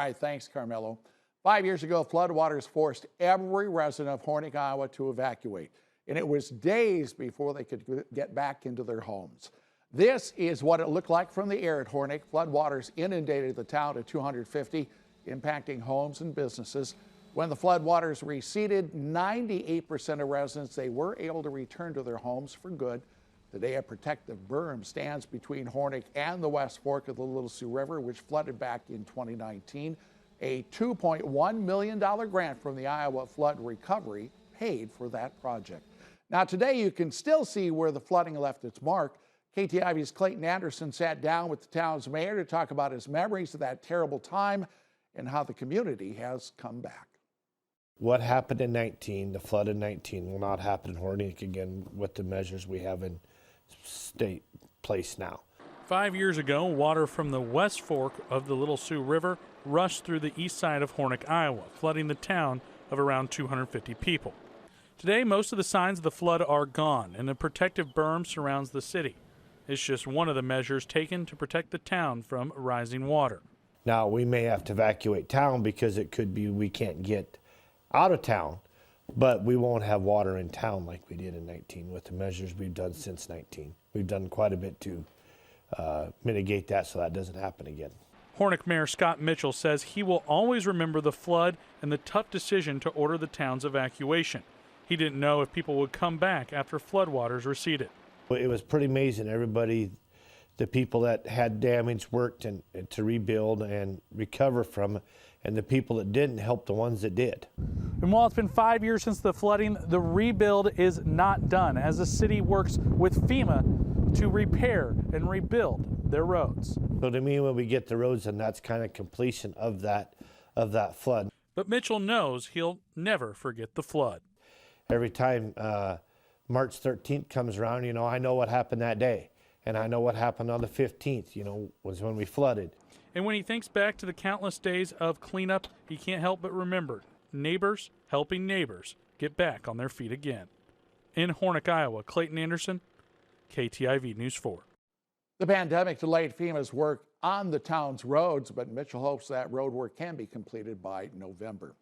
All right, thanks, Carmelo. 5 years ago, floodwaters forced every resident of Hornick, Iowa to evacuate, and it was days before they could get back into their homes. This is what it looked like from the air at Hornick. Floodwaters inundated the town to 250, impacting homes and businesses. When the floodwaters receded, 98% of residents, they were able to return to their homes for good. Today, a protective berm stands between Hornick and the West Fork of the Little Sioux River, which flooded back in 2019. A $2.1 million grant from the Iowa Flood Recovery paid for that project. Now, today, you can still see where the flooding left its mark. KTIV's Clayton Anderson sat down with the town's mayor to talk about his memories of that terrible time and how the community has come back. What happened in 19, the flood in 19, will not happen in Hornick again with the measures we have in state place now. 5 years ago, water from the West Fork of the Little Sioux River rushed through the east side of Hornick, Iowa, flooding the town of around 250 people. Today, most of the signs of the flood are gone, and a protective berm surrounds the city. It's just one of the measures taken to protect the town from rising water. Now, we may have to evacuate town because it could be we can't get out of town, but we won't have water in town like we did in 19 with the measures we've done since 19. We've done quite a bit to mitigate that so that doesn't happen again. Hornick Mayor Scott Mitchell says he will always remember the flood and the tough decision to order the town's evacuation. He didn't know if people would come back after floodwaters receded. It was pretty amazing. Everybody, the people that had damage worked and to rebuild and recover from it, and the people that didn't help the ones that did. And while it's been 5 years since the flooding, the rebuild is not done as the city works with FEMA to repair and rebuild their roads. So to me, when we get the roads, and that's kind of completion of that flood. But Mitchell knows he'll never forget the flood. Every time March 13th comes around, you know, I know what happened that day. And I know what happened on the 15th, you know, was when we flooded. And when he thinks back to the countless days of cleanup, he can't help but remember neighbors helping neighbors get back on their feet again. In Hornick, Iowa, Clayton Anderson, KTIV News 4. The pandemic delayed FEMA's work on the town's roads, but Mitchell hopes that road work can be completed by November.